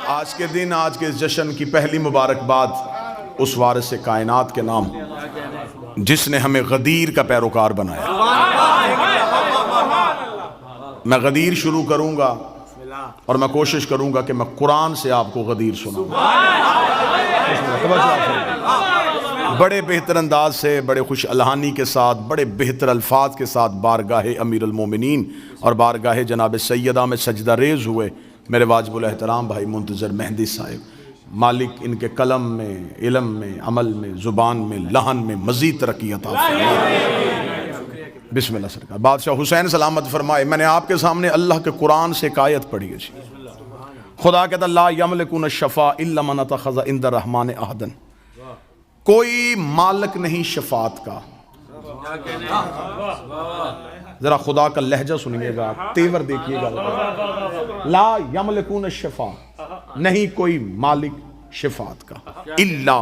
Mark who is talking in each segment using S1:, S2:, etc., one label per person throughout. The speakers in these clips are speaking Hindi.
S1: आज के दिन, आज के इस जश्न की पहली मुबारकबाद उस वारिस कायनात के नाम जिसने हमें गदीर का पैरोकार बनाया। मैं गदीर शुरू करूंगा और मैं कोशिश करूंगा कि मैं कुरान से आपको गदीर सुनाऊं, बड़े बेहतर अंदाज से, बड़े खुश अलहानी के साथ, बड़े बेहतर अल्फाज के साथ बारगाह अमीर अल मोमिनीन और बारगाह जनाब सैयदा में सजदा रेज हुए मेरे वाजिबुल एहतराम भाई मुंतज़र मेहंदी साहिब। मालिक इनके कलम में, इल्म में, अमल में, ज़ुबान में, लहन में मज़ीद तरक्की अता फरमाए। बिस्मिल्लाह सरकार। बादशाह हुसैन सलामत फरमाए, मैंने आपके सामने अल्लाह के कुरान से एक आयत पढ़ी है। खुदा कहता ला यमलिकुन शफ़ा इल्ला मन अतख़ज़ इंद रहमान अहदन, कोई मालिक नहीं शफात का। जरा खुदा का लहजा सुनिएगा, तेवर देखिएगा। ला यमलिकुन शफा, नहीं कोई मालिक शफात का, इल्ला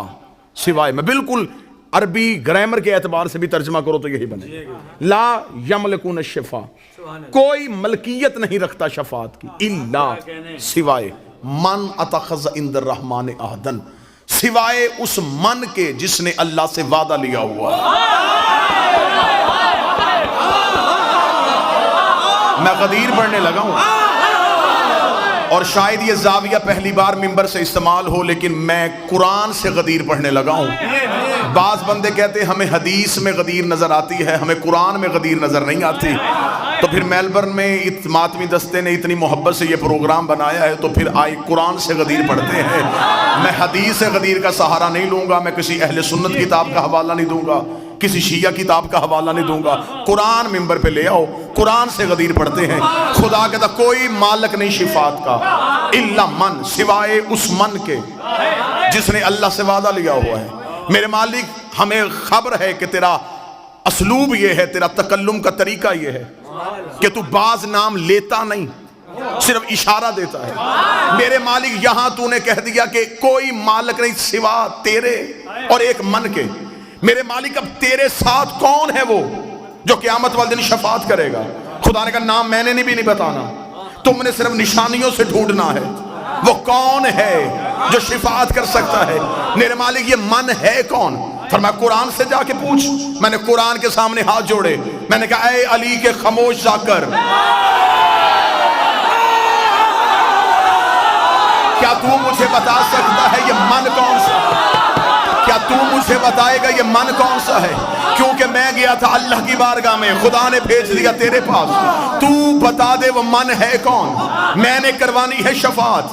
S1: सिवाय। मैं बिल्कुल अरबी ग्रामर के एतबार से भी तर्जमा करो तो यही बने, ला यमलिकुन शफा, कोई मलकियत नहीं रखता शफात की, इल्ला सिवाय, मन अतख़ज़ इंद रहमान अहदन, सिवाय उस मन के जिसने अल्लाह से वादा लिया हुआ। मैं गदीर पढ़ने लगा हूं और शायद ये जाविया पहली बार मिंबर से इस्तेमाल हो, लेकिन मैं कुरान से गदीर पढ़ने लगा हूं। बाज बंदे कहते हैं हमें हदीस में गदीर नजर आती है, हमें कुरान में गदीर नजर नहीं आती। तो फिर मेलबर्न में मातमी दस्ते ने इतनी मोहब्बत से ये प्रोग्राम बनाया है, तो फिर आए कुरान से गदीर पढ़ते हैं। मैं हदीस से गदीर का सहारा नहीं लूंगा, मैं किसी अहले सुन्नत किताब का हवाला नहीं दूंगा, किसी शिया किताब का हवाला नहीं दूंगा। कुरान मिंबर पे ले आओ, कुरान से गदीर पढ़ते हैं। खुदा कहता कोई मालिक नहीं शिफात का, इल्ला मन, सिवाय उस मन के जिसने अल्लाह से वादा लिया हुआ है। मेरे मालिक, हमें खबर है कि तेरा असलूब ये है, तेरा तकल्लुम का तरीका ये है कि तू बाज नाम लेता नहीं, सिर्फ इशारा देता है। मेरे मालिक, यहां तूने कह दिया कि कोई मालिक नहीं सिवा तेरे और एक मन के। मेरे मालिक, अब तेरे साथ कौन है वो जो क़यामत वाले दिन शफात करेगा? खुदा ने कहा नाम मैंने भी नहीं बताना, तुमने सिर्फ निशानियों से ढूंढना है वो कौन है जो शिफात कर सकता है। मेरे मालिक, ये मन है कौन? फरमाया कुरान से जाके पूछ। मैंने कुरान के सामने हाथ जोड़े, मैंने कहा ऐ अली के खामोश जाकर, क्या तू मुझे बता सकता है ये मन कौन सा? क्या तू मुझे बताएगा ये मन कौन सा है? क्योंकि मैं गया था अल्लाह की बारगाह में, खुदा ने भेज दिया तेरे पास, तू बता दे वो मन है कौन? मैंने करवानी है शफात,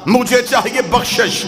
S1: मुझे चाहिए बख्शिश,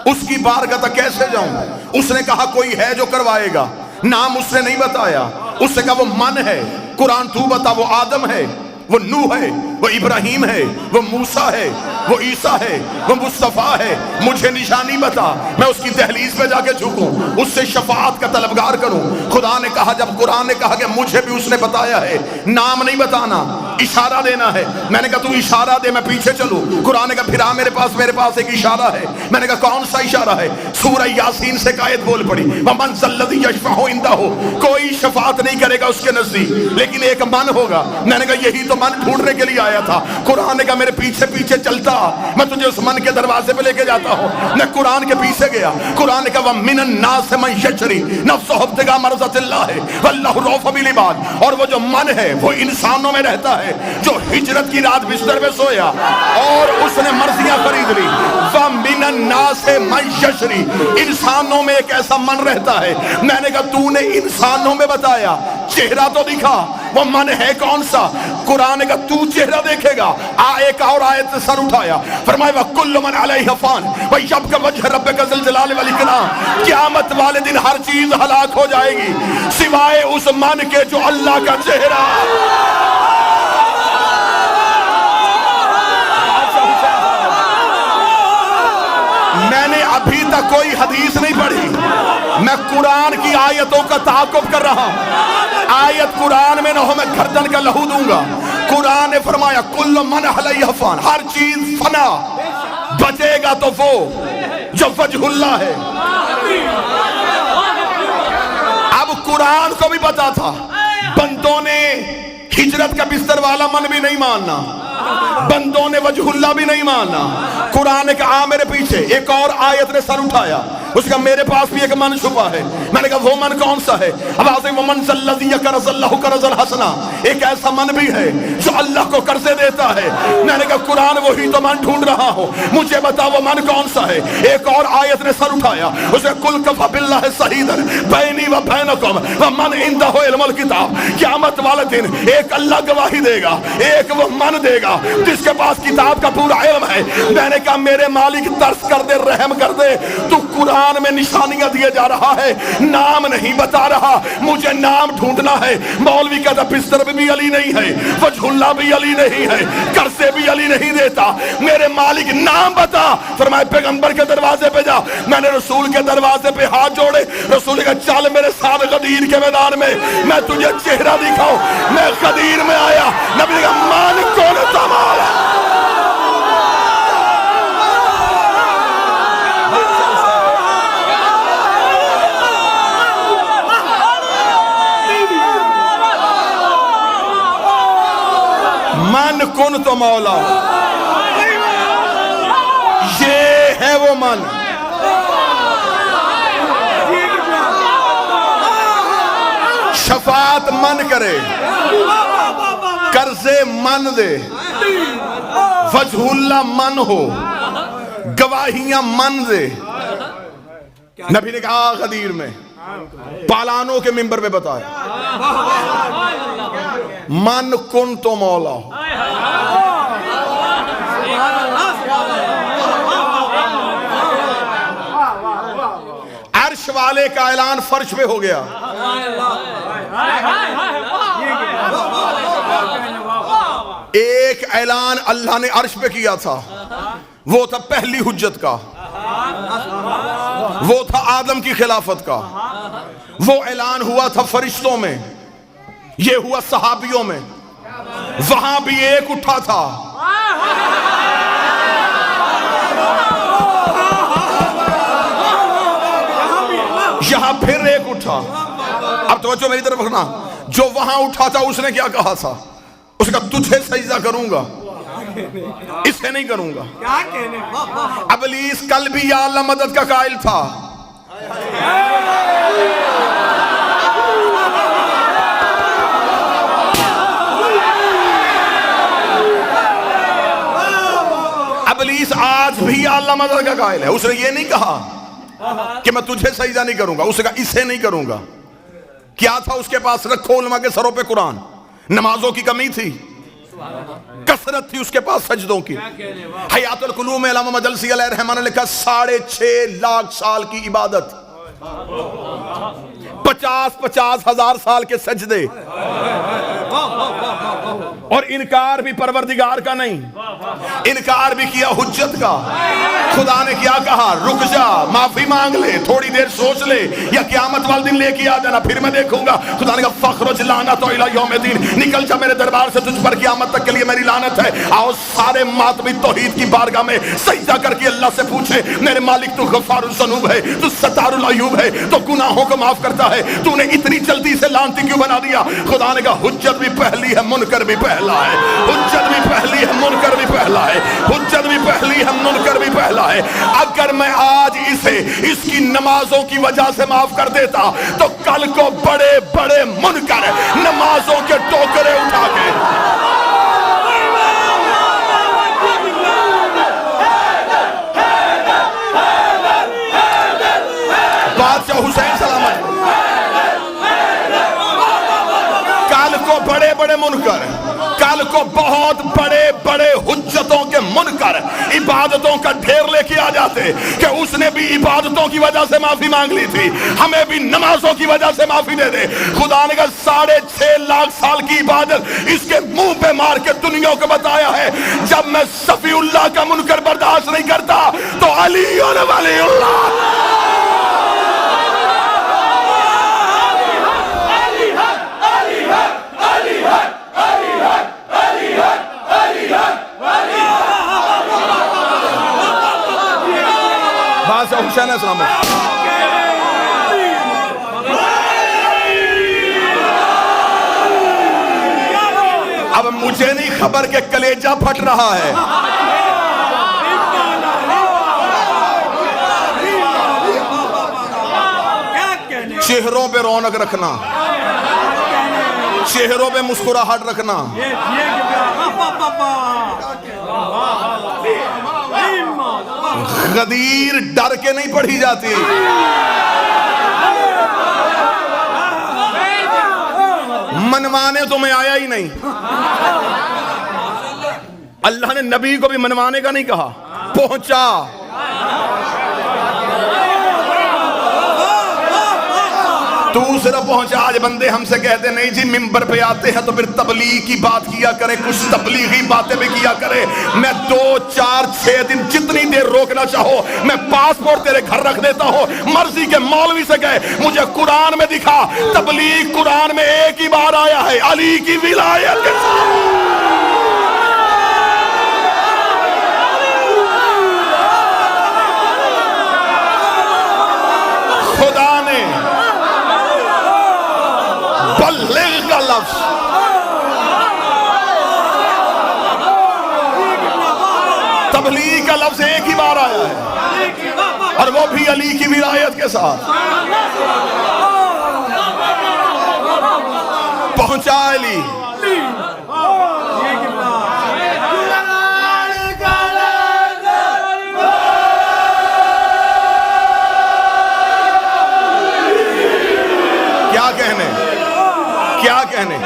S1: उसकी बारगाह तक कैसे जाऊं? उसने कहा कोई है जो करवाएगा, नाम उसने नहीं बताया, उसने कहा वो मन है। कुरान तू बता, वो आदम है, वो नूह है, वो इब्राहिम है, वो मूसा है, वो ईसा है, वो मुस्तफा है। मुझे निशानी बता, मैं उसकी दहलीज पे जाके झुकूं, उससे शफाअत का तलबगार करूं। खुदा ने कहा, जब कुरान ने कहा कि मुझे भी उसने बताया है, नाम नहीं बताना, इशारा देना है। मैंने कहा तू इशारा दे, मैं पीछे चलूं। कुरान ने कहा फिर आ मेरे पास एक इशारा है। मैंने कहा कौन सा इशारा है? सूरह यासीन से आयत बोल पड़ी, वमन ज़ल्लज़ी यशफ़अउ इंदहु, कोई शफाअत नहीं करेगा उसके नजदीक, लेकिन एक मन होगा। मैंने कहा यही तो मन ढूंढने के लिए आया था। कुरान ने कहा मेरे पीछे पीछे चलता, मैं तुझे उस मन के दरवाजे पे लेके जाता हूँ। मैं कुरान के पीछे गया। कुरान ने कहा मिनन नास मन यशरी नफ्सहु इब्तिगा मरज़तिल्लाह वल्लाहु रऊफ़ुम बिल इबाद, और वो जो मन है वो इंसानों में रहता है, जो हिजरत की रात बिस्तर में सोया और उसने मर्जियां खरीद ली। व मिनन नास मन यशरी, इंसानों में एक ऐसा मन रहता है। मैंने कहा तूने इंसानों में बताया, चेहरा तो दिखा, वो मन है कौन सा? कुरान ने कहा तू चेहरा देखेगा। एक और आयत से सर उठाया, फरमाया वकुल्लु मन अलैहा फान व यब्का वजह रब्बिका ज़ुल जलाल वल इकराम, क़यामत वाले दिन हर चीज हलाक हो जाएगी सिवाय उस मन के जो अल्लाह का चेहरा। मैंने अभी तक कोई हदीस नहीं पढ़ी, मैं कुरान की आयतों का ताक़ुब कर रहा हूं। आयत कुरान में न हो, मैं गर्दन का लहू दूंगा। कुरान ने फरमाया कुल्लु मन अलैहा फान, हर चीज फना, बचेगा तो वो जो वजहुल्लाह है। अब कुरान को भी पता था, बंदों ने हिजरत का बिस्तर वाला मन भी नहीं मानना, बंदों ने वजहुल्लाह भी नहीं मानना, कुरान का आ मेरे पीछे। एक और आयत ने सर उठाया, उसका मेरे पास भी एक मन छुपा है। मैंने कहा वो मन कौन सा है? एक ऐसा मन भी है जो अल्लाह को कर्जे देता है। मैंने कहा कुरान वही तो मन ढूंढ रहा हो, मुझे बता वो मन कौन सा है। एक और आयत ने सर उठाया, उसे कुल कफा बिल्लाह शहीदन बैनी व बैनकुम व मन इंदहु इल्मुल किताब। क़यामत वाले दिन एक अल्लाह गवाही देगा, एक वो मन देगा जिसके पास किताब का पूरा इल्म है। मैंने कहा मेरे मालिक तरस कर दे, रहम कर दे, तू कुरान में निशानियां दिए जा रहा है, नाम नहीं बता रहा, मुझे नाम ढूंढना है। मौलवी कहता बिस्तर भी अली नहीं है, वजहुल्लाह भी अली नहीं है, कर्से भी अली नहीं देता। मेरे मालिक नाम बता। फरमाए पैगंबर के दरवाजे पे जा। मैंने रसूल के दरवाजे पे हाथ जोड़े, रसूल का चल मेरे साथ गदीर के मैदान में, मैं तुझे चेहरा दिखाऊं। मैं गदीर में आया, नबी का मान कौन तमाल मन कुन तो मौला, ये है वो मन। शफात मन करे, कर्जे मन दे, वजहुल्लाह मन हो, गवाहियां मन दे। नबी ने कहा गदीर में पालानों के मिंबर पे बताया, मन कुन तो मौला। अर्श वाले का ऐलान फर्श पे हो गया। एक ऐलान अल्लाह ने अर्श पे किया था, वो था पहली हुज्जत का, वो था आदम की खिलाफत का। वो ऐलान हुआ था फरिश्तों में, ये हुआ सहाबियों में। वहां भी एक उठा था, यहां फिर एक उठा। अब तो मेरी तरफ रखना, जो वहां उठा था उसने क्या कहा था? उसने कहा तुझे सजदा करूंगा, इसे नहीं करूंगा। इब्लीस कल भी या अल्लाह मदद का कायल था। इब्लीस आज भी या अल्लाह मदद का कायल है। उसने ये नहीं कहा कि मैं तुझे सजदा नहीं करूंगा, उसने कहा इसे नहीं करूंगा। क्या था उसके पास? रखो उलमा के सरों पे कुरान। नमाजों की कमी थी, कसरत थी उसके पास सजदों की। हयातुल कुलूम में अल्लामा मजलसी अलैहिर्रहमान ने लिखा 6.5 लाख साल की इबादत, 50-50 हजार साल के सजदे, और इनकार भी परवरदिगार का नहीं, इनकार भी किया हुज्जत का। खुदा ने क्या कहा? रुक जा, माफी मांग ले, थोड़ी देर सोच ले, या क़यामत वाले दिन लेके आ जाना, फिर मैं देखूंगा। खुदा ने कहा फखरुज लानत इला यौमिद्दीन, निकल जा मेरे दरबार से, तुझ पर क़यामत तक के लिए मेरी लानत है। आओ सारे मातमी तौहीद की बारगाह में सजदा करके अल्लाह से पूछे, मेरे मालिक तू गफ्फारुज़ ज़ुनूब है, तू सत्तारुल अयूब है, तो गुनाहों को माफ करता है, तूने इतनी जल्दी से लानती क्यों बना दिया? खुदा ने कहा हुज्जत भी पहली है, मुनकर भी पहला है। हुज्जत भी पहली है, मुनकर भी पहला है। हुज्जत भी पहली है, मुनकर भी पहला है। अगर मैं आज इसे इसकी नमाजों की वजह से माफ कर देता, तो कल को बड़े बड़े मुनकर नमाजों के टोकरे उठा के बादशाह हुसैन सलामत, कल को बड़े बड़े मुनकर, कल को बहुत बड़े बड़े हुज्जतों के मुनकर इबादतों का ढेर लेके आ जाते कि उसने भी इबादतों की वजह से माफी मांग ली थी, हमें भी नमाजों की वजह से माफी दे दे। खुदा ने कहा 6.5 लाख साल की इबादत इसके मुंह पे मार के दुनिया को बताया है, जब मैं सफीउल्लाह का मुनकर बर्दाश्त नहीं करता तो अली और वलीउल्लाह हुसैन सलाम। अब मुझे नहीं खबर के कलेजा फट रहा है, चेहरों पे रौनक रखना, चेहरों पे मुस्कुराहट रखना। गदीर डर के नहीं पढ़ी जाती, मनवाने तो मैं आया ही नहीं। अल्लाह ने नबी को भी मनवाने का नहीं कहा, पहुंचा। तू सिर्फ पहुंचा। आज बंदे हमसे कहते नहीं जी मिंबर पे आते हैं तो फिर तबलीग की बात किया करे, कुछ तबलीगी बातें भी किया करे। मैं 2, 4, 6 दिन जितनी देर रोकना चाहो, मैं पासपोर्ट तेरे घर रख देता हूं। मर्जी के मौलवी से कहे मुझे कुरान में दिखा, तबलीग कुरान में एक ही बार आया है, अली की विलायत के साथ। खुदा ने बल्लिग का लफ्ज तबलीग का लफ्ज एक ही बार आया है, और वो भी अली की विलायत के साथ। पहुंचा अली। क्या कहने,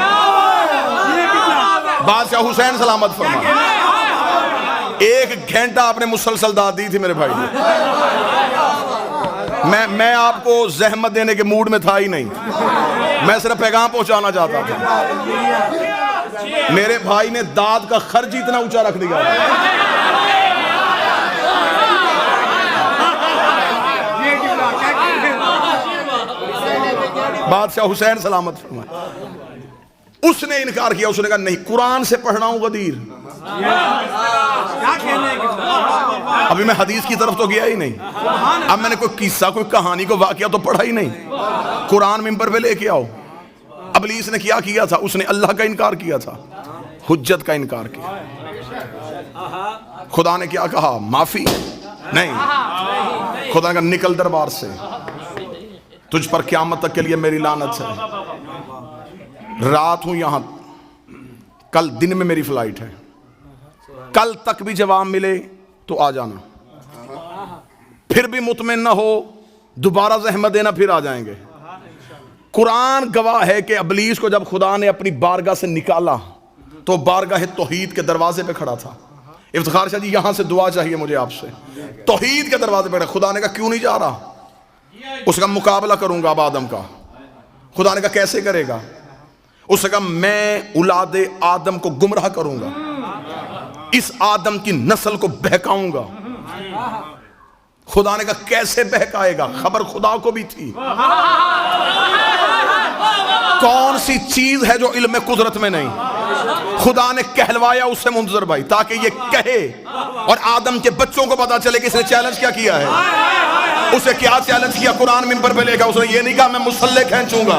S1: बादशाह हुसैन सलामत फरमा। 1 घंटा आपने मुसलसल दाद दी थी मेरे भाई। मैं आपको जहमत देने के मूड में था ही नहीं, मैं सिर्फ पैगाम पहुंचाना चाहता था। मेरे भाई ने दाद का खर्च इतना ऊंचा रख दिया। बादशाह हुसैन सलामत फरमा। उसने इनकार किया, उसने कहा नहीं, कुरान से पढ़ना हूं गदीर। अभी मैं हदीस की तरफ तो गया ही नहीं। अब मैंने कोई किस्सा, कोई कहानी, को वाकया तो पढ़ा ही नहीं। कुरान मिंबर पे लेके आओ। अबलीस ने क्या किया था? उसने अल्लाह का इनकार किया था, हुज्जत का इनकार किया। खुदा ने क्या कहा? माफी नहीं। खुदा का निकल दरबार से, तुझ पर क़यामत तक के लिए मेरी लानत है। रात हूं यहां, कल दिन में मेरी फ्लाइट है, कल तक भी जवाब मिले तो आ जाना। फिर भी मुतमिन ना हो, दोबारा ज़हमत देना, फिर आ जाएंगे। कुरान गवाह है कि अबलीस को जब खुदा ने अपनी बारगाह से निकाला तो बारगाह तौहीद के दरवाजे पे खड़ा था। इफ्तिखार शाह जी, यहां से दुआ चाहिए मुझे आपसे। तौहीद के दरवाजे पे खुदा ने कहा क्यों नहीं जा रहा? उसका मुकाबला करूंगा अब आदम का। खुदा ने कहा कैसे करेगा? उसने कहा मैं औलादे आदम को गुमराह करूंगा, इस आदम की नस्ल को बहकाऊंगा। खुदा ने कहा कैसे बहकाएगा? खबर खुदा को भी थी। कौन सी चीज है जो इल्म कुदरत में नहीं? खुदा ने कहलवाया उससे मुंतजर भाई, ताकि ये कहे और आदम के बच्चों को पता चले कि इसने चैलेंज क्या किया है। उसे क्या चैलेंज किया? कुरान मिंबर पे लेकर उसने ये नहीं कहा मैं मुसल्ले खींचूंगा,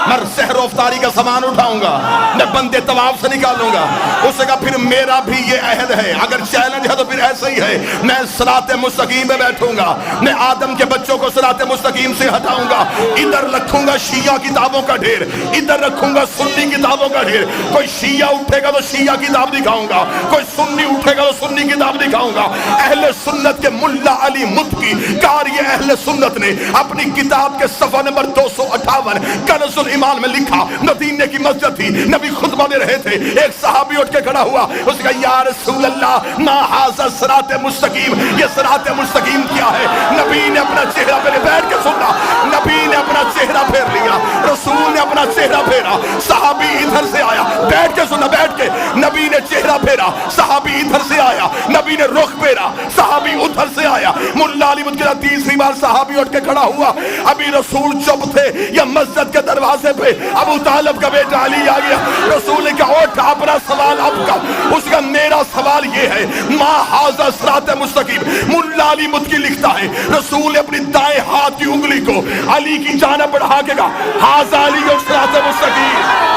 S1: मैं सहर अफ्तारी का सामान उठाऊंगा, मैं बंदे तवाफ से निकालूंगा। उसने कहा फिर मेरा भी ये अहद है, अगर चैलेंज है तो फिर ऐसा ही है, मैं सिराते मुस्तकीम पे बैठूंगा, मैं आदम के बच्चों को सिराते मुस्तकीम से हटाऊंगा। इधर रखूंगा शिया किताबों का ढेर, इधर रखूंगा सुन्नी किताबों का ढेर। कोई शिया उठेगा तो शिया किताब दिखाऊंगा, कोई सुन्नी उठेगा तो सुन्नी किताब दिखाऊंगा। अहले सुन्नत के मुल्ला अली मुत्की कार्य अहले सुन्नत ने अपनी किताब के सफा नंबर 258 कनज़ुल ईमान में लिखा, मदीने की मस्जिद थी, नबी खुतबा दे रहे थे, एक सहाबी उठ के खड़ा हुआ, उसने कहा या रसूल अल्लाह मा हाज़ा सिराते मुस्तकीम, ये सिराते मुस्तकीम क्या है? नबी ने अपना चेहरा पहले बैठ के सुना, नबी ने अपना चेहरा फेर लिया, रसूल ने अपना चेहरा फेरा, सहाबी इधर से आया, बैठ के सुना, बैठ के नबी ने चेहरा फेरा, सहाबी इधर से आया, नबी ने रुख फेरा, सहाबी उधर से आया। मुल्ला अली मुझे तीसरी बार सहाबी उठ के खड़ा हुआ, अभी रसूल चुप थे, या मस्जिद के दरवाजे पे अबू तालिब का बेटा अली आ गया। रसूल ने कहा उठ, अपना सवाल अब कर। उसका मेरा सवाल ये है, मा हाज़ा सिराते मुस्तकीम। मुल्ला अली मुत्की लिखता है, रसूल ने अपनी दाएं हाथ की उंगली को अली की जानिब बढ़ा के कहा हाज़ा अली और सिराते मुस्तकीम।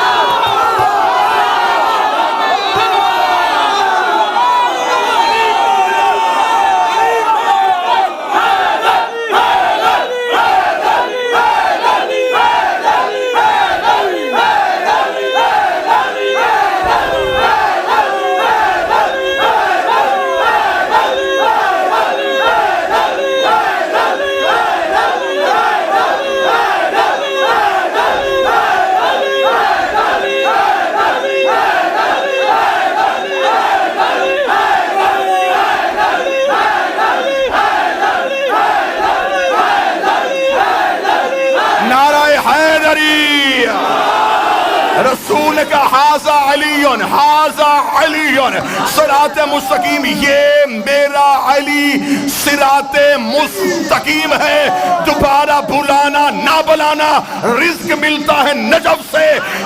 S1: रसूल का हाजा अलीयुन, हाजा अलीयुन सिरात मुस्तकीम, ये मेरा अली सिरात मुस्तकीम है, दोबारा बुलाना ना बुलाना, रिज्क मिलता है नजफ से,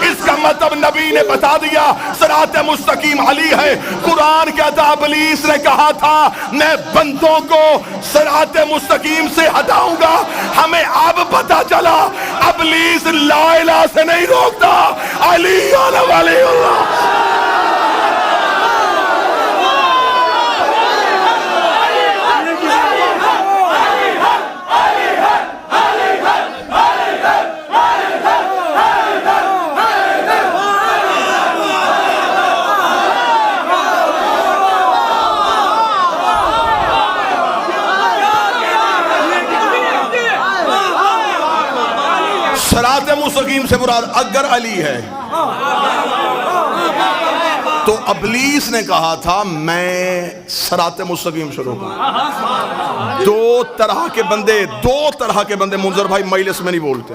S1: इसका मतलब नबी ने बता दिया सिरात मुस्तकीम अली है। कुरान कहता इब्लीस ने कहा था मैं बंदों को सिरात मुस्तकीम से हटाऊंगा, हमें अब पता चला इब्लीस ला इलाहा से नहीं रोकता, अली वाले सिरात मुस्तकीम से मुराद अगर अली है तो इब्लीस ने कहा था मैं सिरात मुस्तकीम से रोकूं। दो तरह के बंदे मुंजर भाई मजलिस में नहीं बोलते।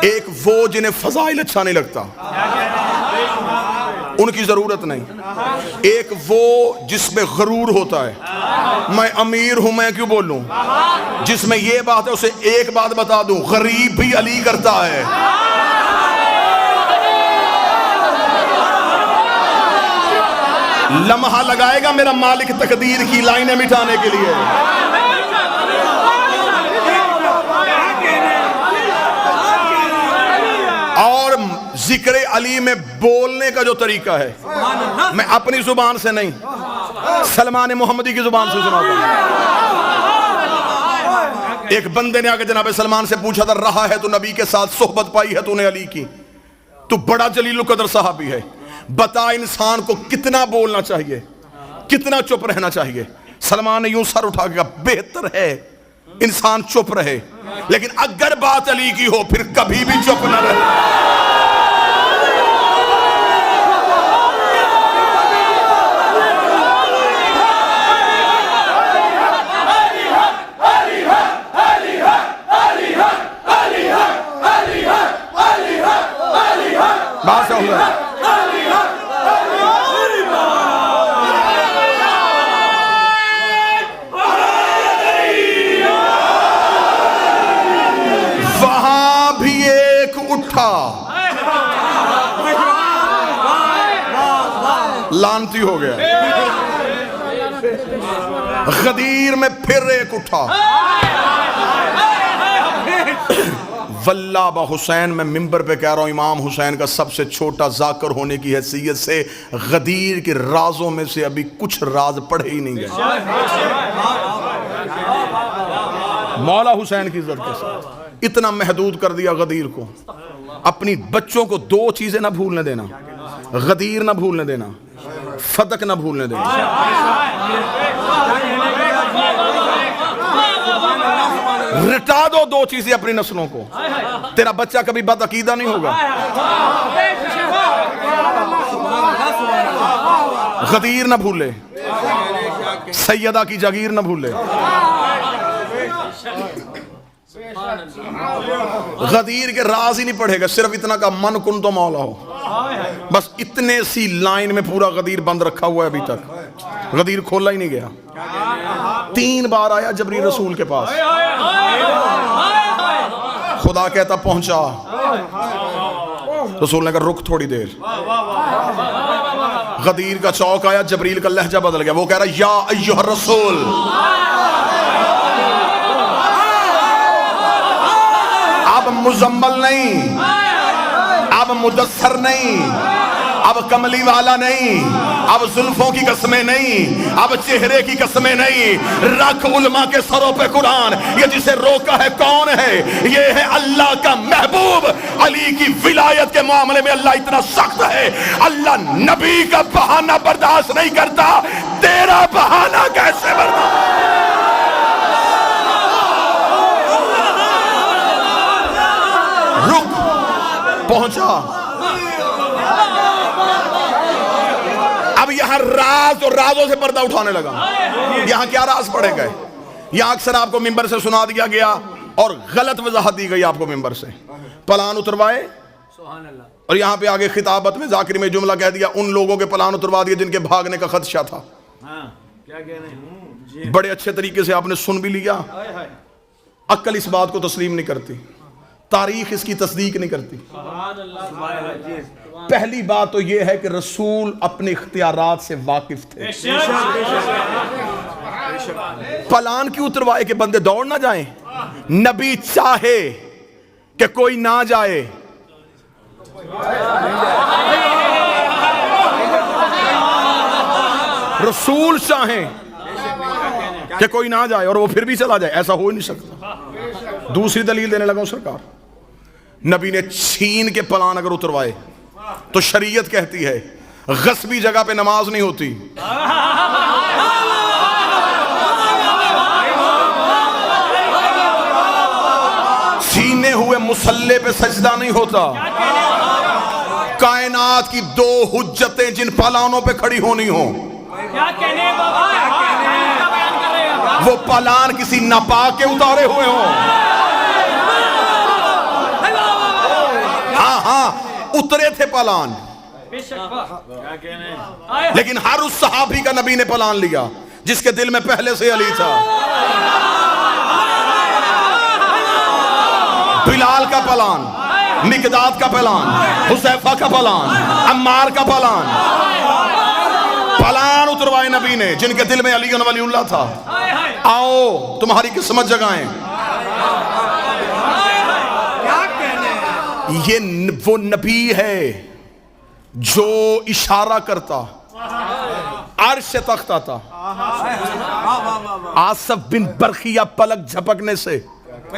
S1: एक वो जिन्हें फजाइल अच्छा नहीं लगता, उनकी जरूरत नहीं। एक वो जिसमें गरूर होता है, मैं अमीर हूं मैं क्यों बोलूं, जिसमें ये बात है। उसे एक बात बता दूं, गरीब भी अली करता है। लम्हा लगाएगा मेरा मालिक तकदीर की लाइनें मिटाने के लिए। और जिक्र अली में बोलने का जो तरीका है, मैं अपनी जुबान से नहीं, सलमान मोहम्मदी की जुबान से सुनाता हूं। एक बंदे ने आके जनाब सलमान से पूछा था, रहा है तो नबी के साथ सोहबत पाई है तूने अली की, तू बड़ा जलील कदर साहबी है, बता इंसान को कितना बोलना चाहिए, कितना चुप रहना चाहिए। सलमान ने यूं सर उठा के कहा, बेहतर है इंसान चुप रहे, लेकिन अगर बात अली की हो फिर कभी भी चुप न रहे। बात से हुआ लानती हो गया। गदीर में फिर एक उठा। वल्लाह हुसैन, मैं मिंबर पे कह रहा हूं, इमाम हुसैन का सबसे छोटा जाकर होने की हैसियत से गदीर के राजों में से अभी कुछ राज पढ़े ही नहीं गए। मौला हुसैन की इज्जत के साथ इतना महदूद कर दिया गदीर को। अपनी बच्चों को दो चीजें ना भूलने देना, गदीर ना भूलने देना, फदक ना भूलने देना। रिटा दो दो चीजें अपनी नस्लों को, तेरा बच्चा कभी बदअकीदा नहीं होगा। गदीर ना भूले, सैयदा की जागीर ना भूले। गदीर के राज ही नहीं पढ़ेगा, सिर्फ इतना का मन कुन तो मौला हो, बस इतने सी लाइन में पूरा गदीर बंद रखा हुआ है। अभी तक गदीर खोला ही नहीं गया। 3 बार आया जबरील रसूल के पास, खुदा कहता पहुंचा, रसूल ने कहा रुक थोड़ी देर। गदीर का चौक आया, जबरील का लहजा बदल गया। वो कह रहा या अय्युहर रसूल, अब मुजम्मल नहीं, अब मुदस्सर नहीं, अब कमली वाला नहीं, अब जुल्फों की कसमें नहीं, अब चेहरे की कसमें नहीं। रख उलमा के सरों पे कुरान। ये जिसे रोका है कौन है? ये है अल्लाह का महबूब। अली की विलायत के मामले में अल्लाह इतना सख्त है, अल्लाह नबी का बहाना बर्दाश्त नहीं करता। तेरा बहाना कैसे बर्दाश्त? रुक, पहुंचा। अब यहां राज और राजों से पर्दा उठाने लगा। यहां क्या राज पड़े गए? यहां अक्सर आपको मिंबर से सुना दिया गया और गलत वजाहत दी गई आपको मेंबर से, प्लान उतरवाए। और यहां पे आगे खिताबत में जाकिर में जुमला कह दिया, उन लोगों के प्लान उतरवा दिए जिनके भागने का खदशा था।
S2: क्या कहने,
S1: बड़े अच्छे तरीके से आपने सुन भी लिया। अक्ल इस बात को तस्लीम नहीं करती, तारीख इसकी तस्दीक नहीं करती। पहली बात तो यह है कि रसूल अपने इख्तियारात से वाकिफ थे। प्लान क्यों उतरवाए कि बंदे दौड़ ना जाएं? नबी चाहे कि कोई ना जाए, रसूल चाहें कि कोई ना जाए और वो फिर भी चला जाए, ऐसा हो ही नहीं सकता। दूसरी दलील देने लगा हूं सरकार, नबी ने छीन के प्लान अगर उतरवाए तो शरीयत कहती है गस्बी जगह पे नमाज नहीं होती। छीने हुए मुसल्ले पे सजदा नहीं होता। कायनात की दो हुज्जतें जिन प्लानों पे खड़ी होनी हो, वो प्लान किसी नापाक के उतारे हुए हो। हाँ हाँ उतरे थे प्लान, लेकिन हर उस सहाबी का नबी ने प्लान लिया जिसके दिल में पहले से अली था। बिलाल का प्लान, मिकदाद का प्लान, हुसैफा का प्लान, अम्मार का प्लान उतरवाए नबी ने जिनके दिल में अली वलीउल्लाह था। आओ तुम्हारी किस्मत जगाएं। ये वो नबी है जो इशारा करता अर्श से तख्ता था। आसफ बिन बरखिया पलक झपकने से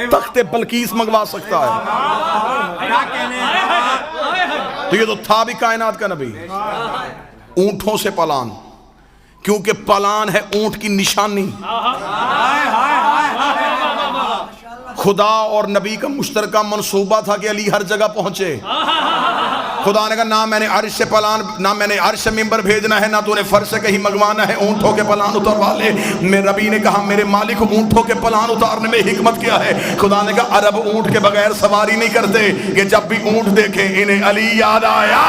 S1: तख्ते बल्कीस मंगवा सकता है। तो ये तो था भी कायनात का नबी। ऊंटों से प्लान, क्योंकि प्लान है ऊंट की निशानी। खुदा और नबी का मुश्तरका मंसूबा था कि अली हर जगह पहुंचे। खुदा ने कहा ना मैंने अर्श से प्लान, ना मैंने अर्श से मिंबर भेजना है, ना तूने फर्श से कहीं मंगवाना है, ऊंटों के प्लान उतरवा ले। मेरे नबी ने कहा मेरे मालिक ऊंटों के प्लान उतारने में हिकमत क्या है? खुदा ने कहा अरब ऊंट के बगैर सवारी नहीं करते, कि जब भी ऊंट देखे इन्हें अली याद आया।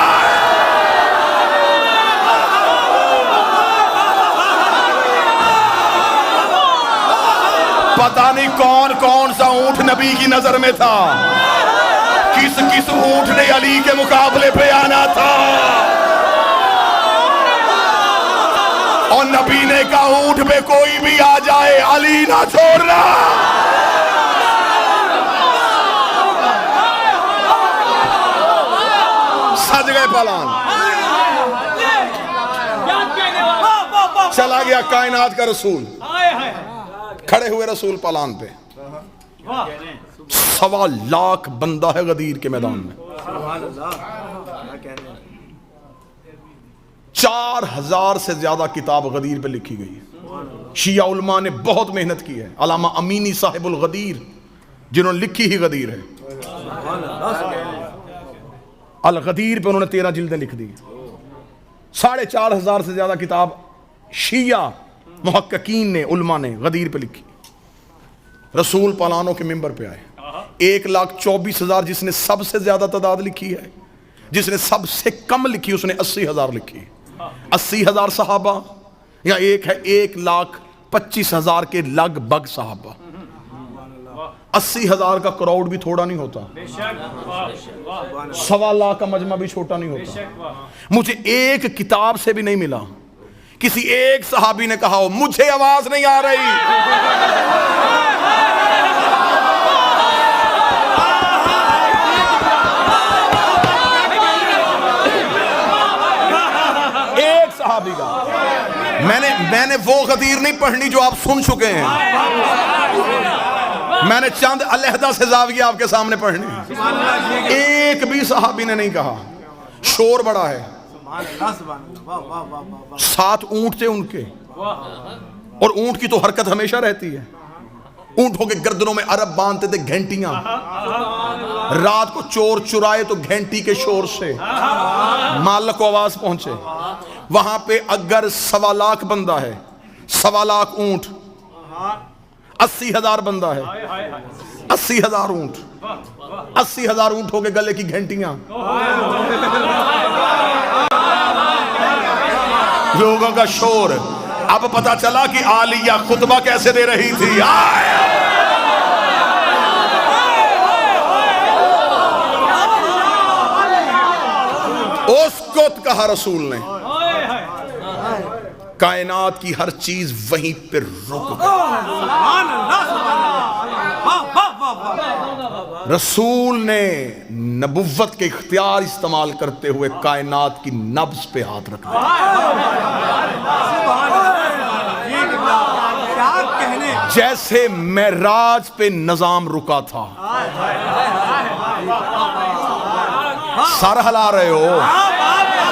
S1: पता नहीं कौन कौन सा ऊंट नबी की नजर में था, किस किस ऊंट ने अली के मुकाबले पे आना था। और नबी ने कहा ऊंट पे कोई भी आ जाए अली ना छोड़ना। सज गए प्लान, चला गया कायनात का रसूल। खड़े हुए रसूल प्लान पे, 1.25 लाख बंदा है गदीर के मैदान में। 4000 से ज्यादा किताब गदीर पे लिखी गई है। शिया उलमा ने बहुत मेहनत की है। अलामा अमीनी साहिबुल गदीर जिन्होंने लिखी ही गदीर है, अल गदीर पे उन्होंने 13 जिल्दें लिख दी। 4,500 से ज्यादा किताब शिया मुहक्किकीन ने, उलमा ने गदीर पे लिखी। रसूल प्लानों के मिंबर पे आए। 1,24,000 जिसने सबसे ज्यादा तादाद लिखी है, जिसने सबसे कम लिखी उसने 80,000 लिखी। 80,000 सहाबा या एक है 1,25,000 के लगभग सहाबा। 80,000 का क्राउड भी थोड़ा नहीं होता, 1.25 लाख का मजमा भी छोटा नहीं होता। मुझे एक किताब से भी नहीं मिला किसी एक सहाबी ने कहा हो मुझे आवाज नहीं आ रही। एक सहाबी का। मैंने वो गदीर नहीं पढ़नी जो आप सुन चुके हैं। मैंने चंद अलहदा से जाविया आपके सामने पढ़ने। एक भी सहाबी ने नहीं कहा। शोर बड़ा है। 7 ऊंट थे उनके, और ऊंट की तो हरकत हमेशा रहती है। ऊंटों के गर्दनों में अरब बांधते थे घंटियां। रात को चोर चुराए तो घंटी के शोर से मालिक को आवाज पहुंचे। वहां पे अगर 1.25 लाख बंदा है, 1.25 लाख ऊंट, 80,000 बंदा है, 80,000 ऊंट, 80,000 ऊंट हो गए गले की घंटियां, लोगों का शोर। अब पता चला कि आलिया खुतबा कैसे दे रही थी। उसको कहा रसूल ने, कायनात की हर चीज वहीं पर रुक गई। रसूल ने नबुव्वत के इख्तियार इस्तेमाल करते हुए कायनात की नब्ज पे हाथ रख दिया। जैसे मेराज पे निजाम रुका था। सर हिला रहे हो।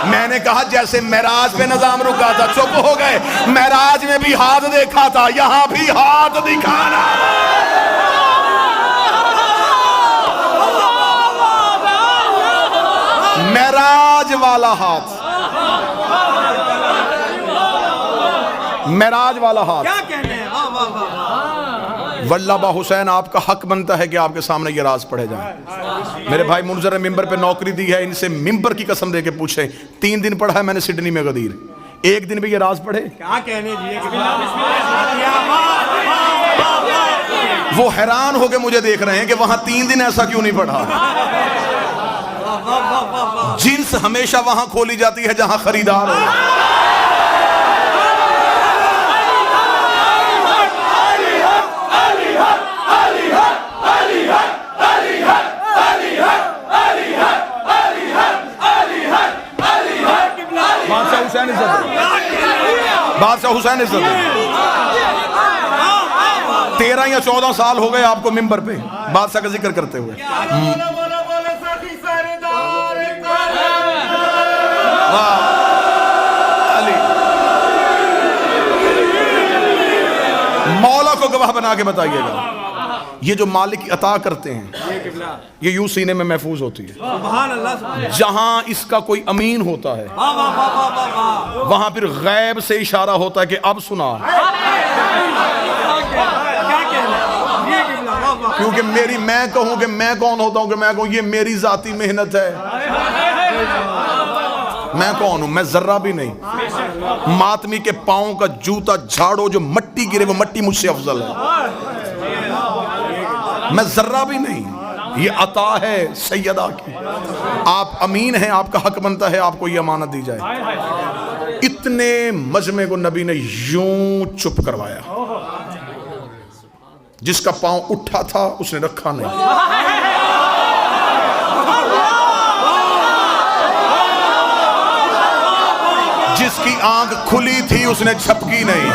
S1: मैंने कहा जैसे मेराज पे निजाम रुका था। चुप हो गए। मेराज में भी हाथ देखा था, यहां भी हाथ दिखाना। मेराज वाला हाथ, मेराज वाला हाथ।
S3: क्या कहने हैं? वाह वाह वाह।
S1: वल्लाबा हुसैन, आपका हक बनता है कि आपके सामने ये राज पढ़े जाए। मेरे भाई मुनजर ने मिंबर पे नौकरी दी है, इनसे मिंबर की कसम दे के पूछे। 3 दिन पढ़ा है मैंने सिडनी में गदीर, एक दिन भी ये राज पढ़े?
S3: क्या कहने जी?
S1: वो हैरान होके मुझे देख रहे हैं कि वहां 3 दिन ऐसा क्यों नहीं पढ़ा। जिन्स हमेशा वहां खोली जाती है जहां खरीदार हो। बादशाह हुसैन इज्जत, 13 या 14 साल हो गए आपको मिंबर पे बादशाह का जिक्र करते हुए। मौला को गवाह बना के बताइएगा, ये जो मालिक अता करते हैं ये यूं सीने में महफूज होती है। जहां इसका कोई अमीन होता है वहां फिर गैब से इशारा होता है कि अब सुना। क्योंकि मेरी, मैं कहूं कि मैं कौन होता हूं कि मैं कहूं ये मेरी जाती मेहनत है। मैं कौन हूं? मैं जर्रा भी नहीं। मातमी के पांव का जूता झाड़ो, जो मट्टी गिरे वो मट्टी मुझसे अफजल है। मैं जर्रा भी नहीं। ये अता है सैयदा की। आप अमीन हैं, आपका हक बनता है आपको ये अमानत दी जाए। इतने मजमे को नबी ने यूं चुप करवाया। जिसका पांव उठा था उसने रखा नहीं। जिसकी आंख खुली थी उसने झपकी नहीं।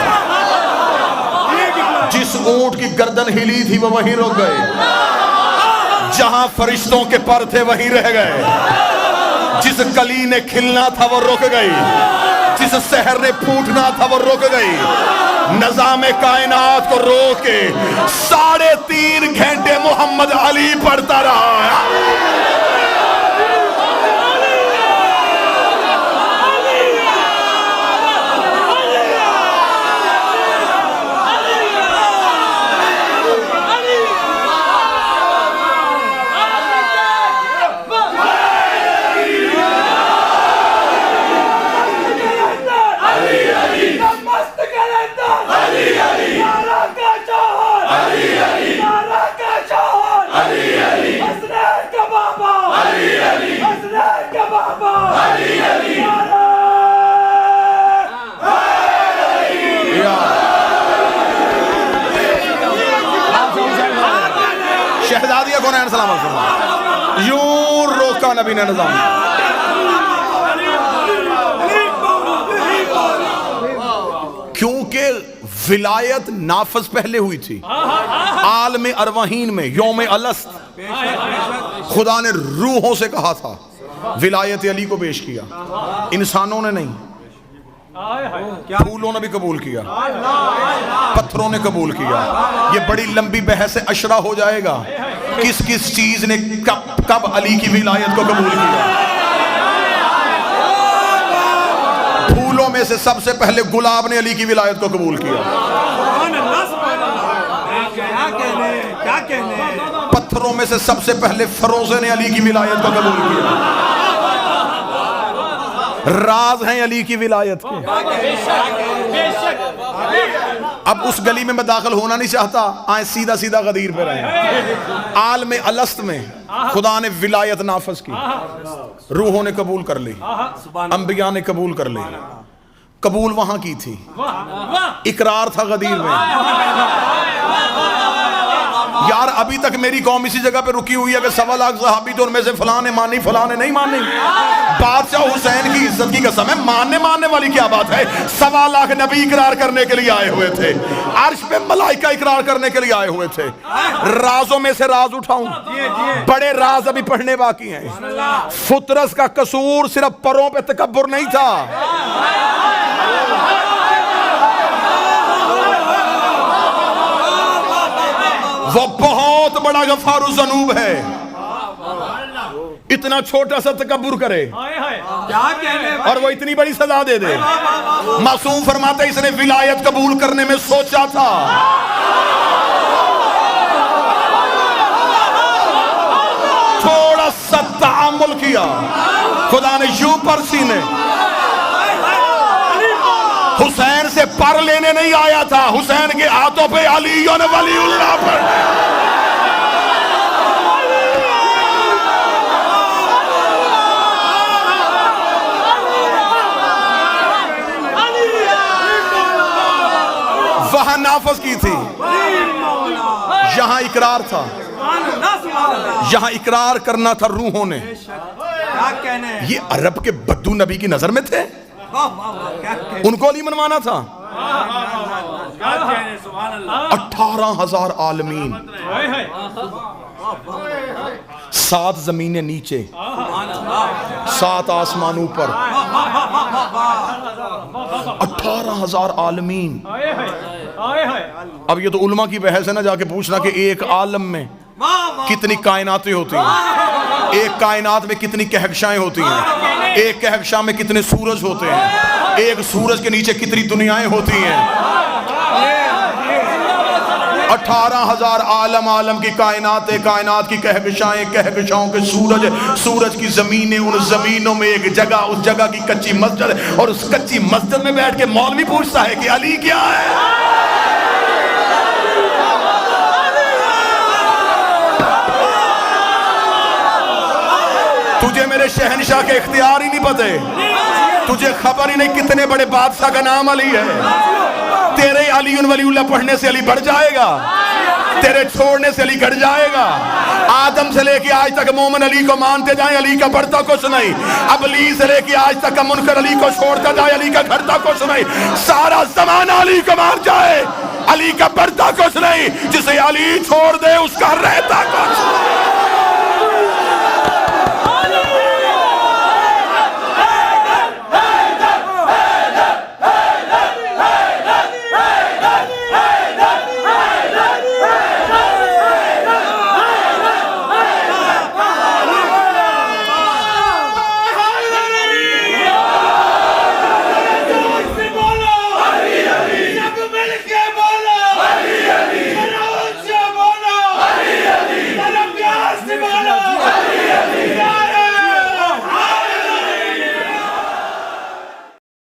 S1: जिस ऊंट की गर्दन हिली थी वो वहीं रुक गए। जहां फरिश्तों के पर थे वहीं रह गए। जिस कली ने खिलना था वो रुक गई। जिस शहर ने फूटना था वो रुक गई। नज़ामे कायनात को रोक के 3.5 घंटे मोहम्मद अली पढ़ता रहा। शहजादिया को नैन सलाम यूं रोका नबी ने निजाम। क्योंकि विलायत नाफज पहले हुई थी। आलम अरवाहीन में यौम अलस्त खुदा ने रूहों से कहा था, विलायत अली को पेश किया। इंसानों ने नहीं, फूलों ने भी कबूल किया, पत्थरों ने कबूल किया। ये बड़ी लंबी बहस अशरा हो जाएगा किस किस चीज ने कब अली की विलायत को कबूल किया। फूलों में से सबसे पहले गुलाब ने अली की विलायत को कबूल किया।
S3: क्या कहने
S1: पुत्रों में से सबसे पहले फरोज़े ने अली की विलायत को कबूल किया। राज हैं अली की विलायत के। अब उस गली में मैं दाखिल होना नहीं चाहता, आए सीधा सीधा गदीर पे रहे। आल में अलस्त में खुदा ने विलायत नाफज की, रूहों ने कबूल कर ली, अंबिया ने कबूल कर ली। कबूल वहां की थी, इकरार था गदीर में। यार अभी तक मेरी कौम इसी जगह पे रुकी हुई है कि 1.25 लाख सहाबी तो उनमें से फलाने मानी फलाने नहीं मानी। बादशाह हुसैन की इज्जत की कसम है, मानने वाली क्या बात है। 1.25 लाख नबी इकरार करने के लिए आए हुए थे, अर्श पे मलाइका इकरार करने के लिए आए हुए थे। राजों में से राज उठाऊं, बड़े राज अभी पढ़ने बाकी हैं। फुतरस का कसूर सिर्फ परों पे तकब्बुर नहीं था, वो बहुत बड़ा गफारू ज़नूब है। इतना छोटा सा तकब्बुर करे
S3: क्या कहने
S1: और वो इतनी बड़ी सजा दे दे। मासूम फरमाते इसने विलायत कबूल करने में सोचा था, थोड़ा सा तामुल किया। खुदा ने यूं पर सीने हुसैन से पर लेने नहीं आया था, हुसैन के हाथों पे अली ने वलीउल्लाह पर वहां नाफज की थी, यहां इकरार था। यहां इकरार करना था रूहों ने।
S3: क्या कहने
S1: ये अरब के बद्दू नबी की नजर में थे, उनको अली मनवाना था। 18,000 आलमीन, 7 जमीनें नीचे, 7 आसमान ऊपर, 18,000 आलमीन। अब ये तो उलमा की बहस है ना, जाके पूछना कि एक आलम में कितनी कायनातें होती हैं, एक कायनात में कितनी कहकशाएं होती हैं, एक कहकशा में कितने सूरज होते हैं, एक सूरज के नीचे कितनी दुनियाएं होती हैं। 18,000 आलम की कायनात की कहकशाएं, कहकशाओं के सूरज की जमीनें, उन जमीनों में एक जगह, उस जगह की कच्ची मस्जिद, और उस कच्ची मस्जिद में बैठ के मौलवी पूछता है कि अली क्या है। तुझे मेरे शहनशाह के इख्तियार ही नहीं पते, तुझे खबर ही नहीं कितने बड़े बादशाह का नाम अली है। तेरे अली वलीउल्लाह पढ़ने से अली बढ़ जाएगा, तेरे छोड़ने से अली घट जाएगा। आदम से लेके आज तक मोमिन अली को मानते जाए, अली का बढ़ता कुछ नहीं। अबली से लेके आज तक मुनकर अली को छोड़ता जाए, अली का घटता कुछ नहीं। सारा जमाना अली को मान जाए, अली का बढ़ता कुछ नहीं। जिसे अली छोड़ दे उसका रहता कुछ।